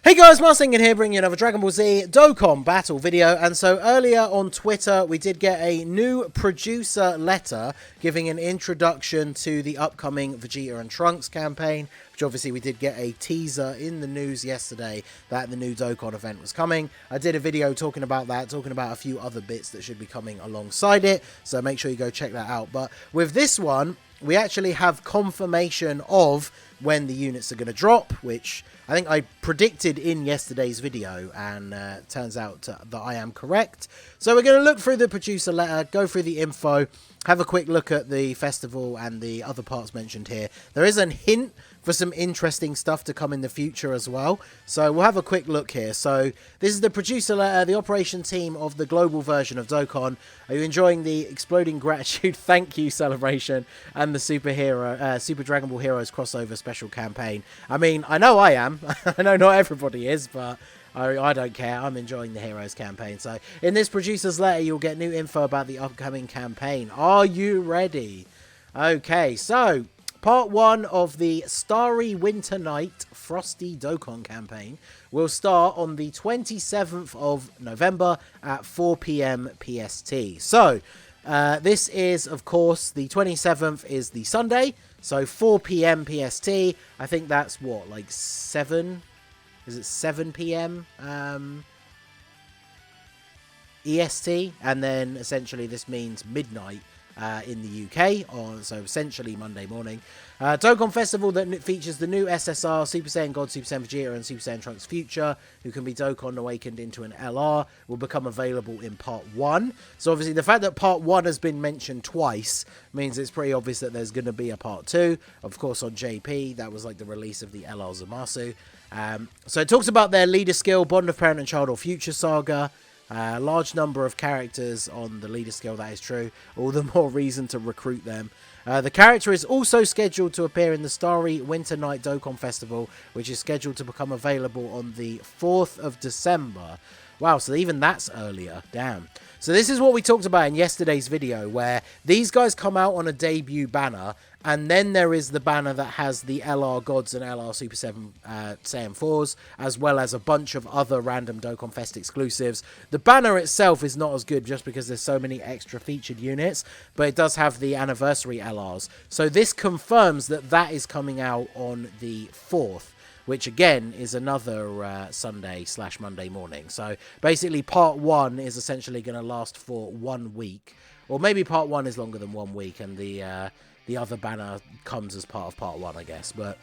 Hey guys, Marsingan here, bringing you another Dragon Ball Z Dokkan battle video. And so earlier on Twitter, we did get a new producer letter giving an introduction to the upcoming VEGETA and TRUNKS campaign, which obviously we did get a teaser in the news yesterday that the new Dokkan event was coming. I did a video talking about that, talking about a few other bits that should be coming alongside it, so make sure you go check that out. But with this one, we actually have confirmation of when the units are going to drop, which I think I predicted in yesterday's video, and turns out that I am correct. So we're going to look through the producer letter, go through the info, have a quick look at the festival and the other parts mentioned here. There is a hint for some interesting stuff to come in the future as well. So we'll have a quick look here. So this is the producer letter, the operation team of the global version of Dokkan. Are you enjoying the Exploding Gratitude Thank You celebration and the Super Dragon Ball Heroes crossover special campaign? I mean, I know I am. I know not everybody is, but I don't care. I'm enjoying the Heroes campaign. So in this producer's letter, you'll get new info about the upcoming campaign. Are you ready? Okay, so Part 1 of the Starry Winter Night Frosty Dokkan campaign will start on the 27th of November at 4 PM PST. So, this is, of course, the 27th is the Sunday, so 4 PM PST. I think that's, what, like 7? Is it 7 PM EST? And then, essentially, this means midnight in the UK, so essentially Monday morning. Dokkan Festival that features the new SSR, Super Saiyan God, Super Saiyan VEGETA, and Super Saiyan Trunks Future, who can be Dokkan awakened into an LR, will become available in Part 1. So obviously the fact that Part 1 has been mentioned twice means it's pretty obvious that there's going to be a Part 2. Of course, on JP, that was like the release of the LR Zamasu. So it talks about their leader skill, Bond of Parent and Child or Future Saga. Large number of characters on the leader skill, that is true. All the more reason to recruit them. The character is also scheduled to appear in the Starry Winter Night Dokkan Festival, which is scheduled to become available on the 4th of December. Wow, so even that's earlier. Damn. So this is what we talked about in yesterday's video, where these guys come out on a debut banner, and then there is the banner that has the LR Gods and LR Super Saiyan 4s, as well as a bunch of other random Dokkan Fest exclusives. The banner itself is not as good just because there's so many extra featured units, but it does have the anniversary LRs. So this confirms that that is coming out on the 4th. Which again is another Sunday/Monday morning. So basically Part 1 is essentially going to last for 1 week. Or maybe Part 1 is longer than 1 week, and the other banner comes as part of Part 1, I guess. But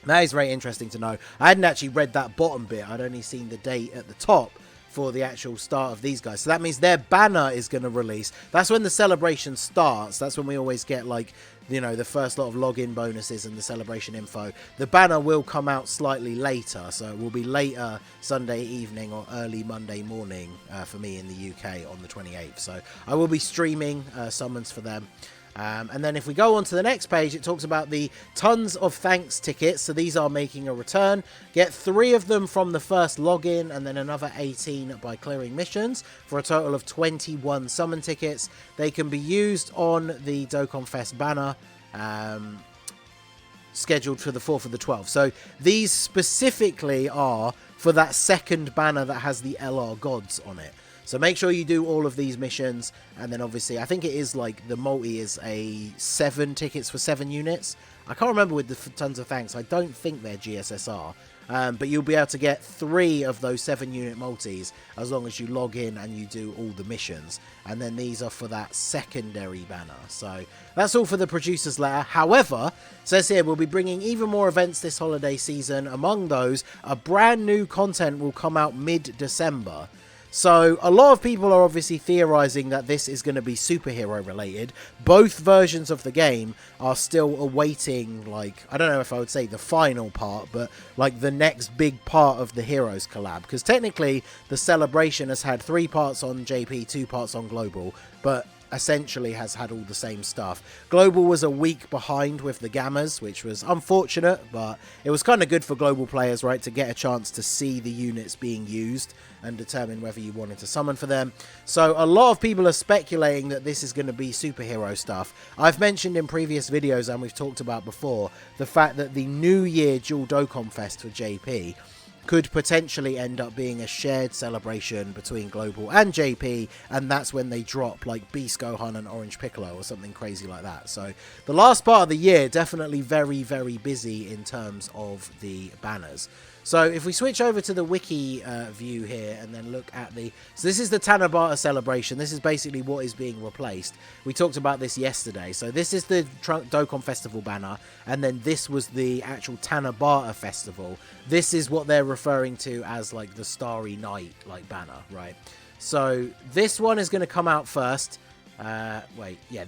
that is very interesting to know. I hadn't actually read that bottom bit. I'd only seen the date at the top for the actual start of these guys. So that means their banner is going to release. That's when the celebration starts. That's when we always get, like, you know, the first lot of login bonuses and the celebration info. The banner will come out slightly later, so it will be later Sunday evening or early Monday morning for me in the UK on the 28th. So I will be streaming summons for them. And then if we go on to the next page, it talks about the tons of thanks tickets. So these are making a return. Get 3 of them from the first login, and then another 18 by clearing missions, for a total of 21 summon tickets. They can be used on the Dokkan Fest banner, scheduled for the 4th of the 12th. So these specifically are for that second banner that has the LR Gods on it. So make sure you do all of these missions, and then obviously I think it is like the multi is a 7 tickets for 7 units. I can't remember with the tons of thanks. I don't think they're GSSR, but you'll be able to get 3 of those 7 unit multis as long as you log in and you do all the missions. And then these are for that secondary banner. So that's all for the producer's letter. However, it says here we'll be bringing even more events this holiday season. Among those, a brand new content will come out mid-December. So a lot of people are obviously theorizing that this is going to be superhero related. Both versions of the game are still awaiting, like, I don't know if I would say the final part, but like the next big part of the Heroes collab. Because technically the celebration has had 3 parts on JP, 2 parts on Global, but essentially has had all the same stuff. Global was a week behind with the Gammas, which was unfortunate, but it was kind of good for Global players, right, to get a chance to see the units being used and determine whether you wanted to summon for them. So a lot of people are speculating that this is going to be superhero stuff. I've mentioned in previous videos, and we've talked about before, the fact that the New Year Dual Dokkan Fest for JP could potentially end up being a shared celebration between Global and JP, and that's when they drop like Beast Gohan and Orange Piccolo or something crazy like that. So the last part of the year definitely very, very busy in terms of the banners. So if we switch over to the wiki view here and then look at so this is the Tanabata celebration. This is basically what is being replaced. We talked about this yesterday. So this is the Dokkan Festival banner, and then this was the actual Tanabata Festival. This is what they're referring to as like the Starry Night like banner, right? So this one is going to come out first.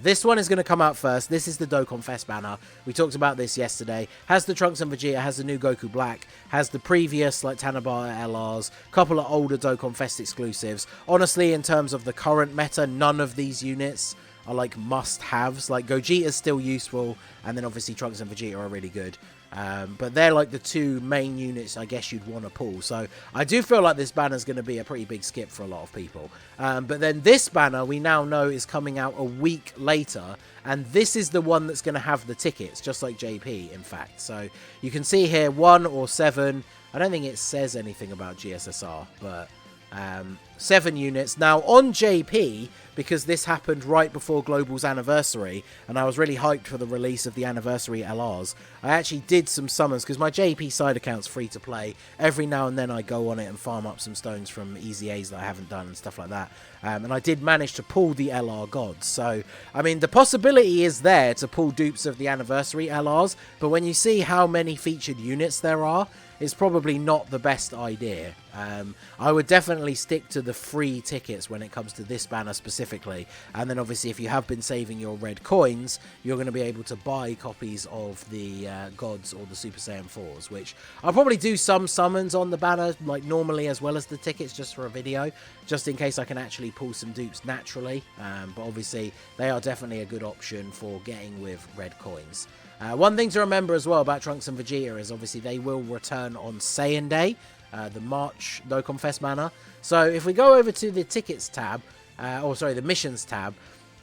This one is going to come out first. This is the Dokkan Fest banner. We talked about this yesterday. Has the Trunks and Vegeta, has the new Goku Black, has the previous like Tanabata LRs, couple of older Dokkan Fest exclusives. Honestly, in terms of the current meta, none of these units are like must-haves. Like Gogeta is still useful, and then obviously Trunks and Vegeta are really good. But they're like the two main units I guess you'd want to pull. So I do feel like this banner is going to be a pretty big skip for a lot of people. But then this banner we now know is coming out a week later. And this is the one that's going to have the tickets, just like JP, in fact. So you can see here 1 or 7. I don't think it says anything about GSSR, but 7 units. Now on JP, because this happened right before Global's anniversary, and I was really hyped for the release of the anniversary LRs, I actually did some summons, because my JP side account's free to play. Every now and then I go on it and farm up some stones from Easy A's that I haven't done and stuff like that. And I did manage to pull the LR gods. So, I mean, the possibility is there to pull dupes of the anniversary LRs, but when you see how many featured units there are, it's probably not the best idea. I would definitely stick to the free tickets when it comes to this banner specifically, and then obviously if you have been saving your red coins, you're going to be able to buy copies of the gods or the Super Saiyan 4s, which I'll probably do some summons on the banner like normally as well as the tickets just for a video, just in case I can actually pull some dupes naturally, but obviously they are definitely a good option for getting with red coins. One thing to remember as well about Trunks and Vegeta is obviously they will return on Saiyan Day, the March Dokkan Fest banner. So if we go over to the tickets tab, the missions tab,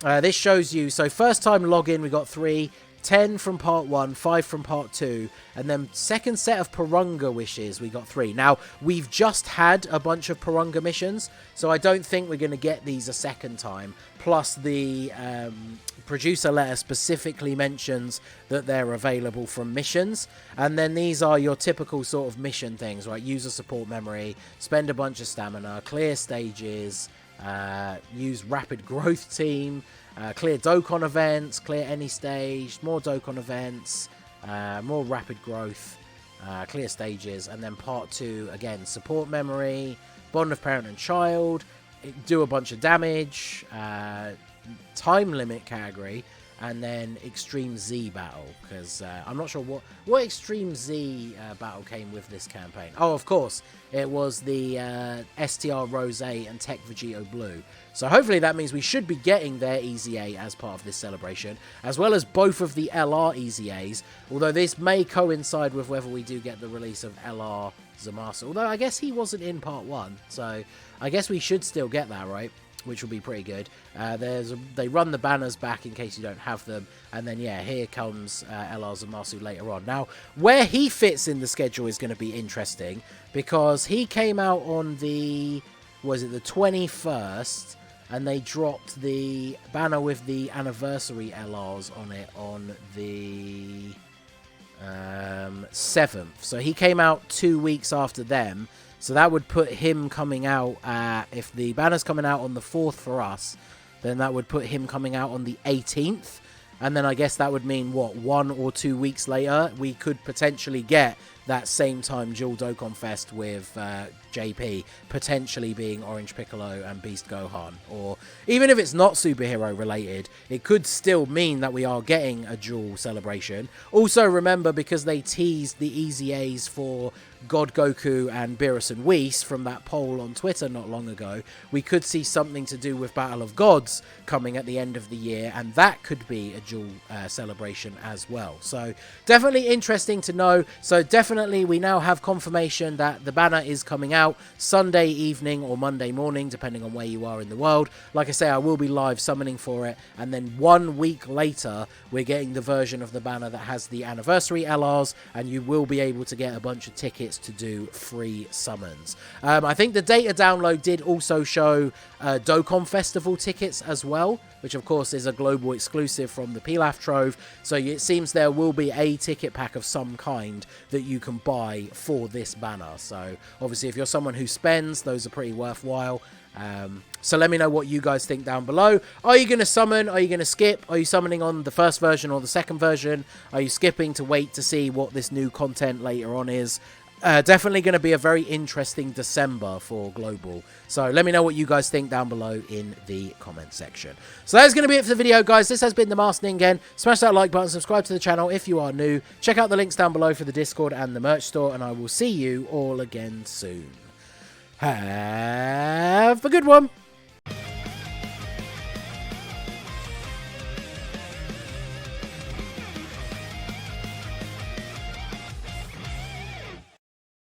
this shows you, so first time login we got 3, 10 from part 1, 5 from part 2, and then second set of Purunga wishes we got 3. Now we've just had a bunch of Purunga missions, so I don't think we're going to get these a second time. Plus the producer letter specifically mentions that they're available from missions, and then these are your typical sort of mission things, right? Use a support memory, spend a bunch of stamina, clear stages, use rapid growth team, clear Dokkan events, clear any stage, more Dokkan events, more rapid growth, clear stages, and then part 2 again, support memory, bond of parent and child, do a bunch of damage, time limit category, and then Extreme Z battle, because I'm not sure what Extreme Z battle came with this campaign. Oh, of course, it was the STR Rose and Tech Vegito Blue. So hopefully that means we should be getting their Easy A as part of this celebration, as well as both of the LR Easy A's, although this may coincide with whether we do get the release of LR Zamasu, although I guess he wasn't in part 1, so I guess we should still get that, right? Which will be pretty good. They run the banners back in case you don't have them, and then yeah, here comes LR Zamasu later on. Now, where he fits in the schedule is going to be interesting, because he came out on the 21st, and they dropped the banner with the anniversary LRs on it on the 7th. So he came out 2 weeks after them. So that would put him coming out, if the banner's coming out on the 4th for us, then that would put him coming out on the 18th. And then I guess that would mean, what, 1 or 2 weeks later, we could potentially get that same time dual Dokkan Fest with JP, potentially being Orange Piccolo and Beast Gohan. Or even if it's not superhero related, it could still mean that we are getting a dual celebration. Also remember, because they teased the Easy A's for God Goku and Beerus and Whis from that poll on Twitter not long ago, we could see something to do with Battle of Gods coming at the end of the year, and that could be a dual celebration as well. So definitely interesting to know. So definitely definitely we now have confirmation that the banner is coming out Sunday evening or Monday morning, depending on where you are in the world. Like I say, I will be live summoning for it, and then 1 week later we're getting the version of the banner that has the anniversary LRs, and you will be able to get a bunch of tickets to do free summons. I think the data download did also show Dokkan Festival tickets as well, which of course is a global exclusive from the Pilaf Trove. So it seems there will be a ticket pack of some kind that you can buy for this banner. So obviously if you're someone who spends, those are pretty worthwhile. So let me know what you guys think down below. Are you going to summon? Are you going to skip? Are you summoning on the first version or the second version? Are you skipping to wait to see what this new content later on is? Definitely going to be a very interesting December for Global. So let me know what you guys think down below in the comment section. So that's going to be it for the video, guys. This has been the Masked Ningen. Smash that like button, subscribe to the channel if you are new. Check out the links down below for the Discord and the merch store, and I will see you all again soon. Have a good one.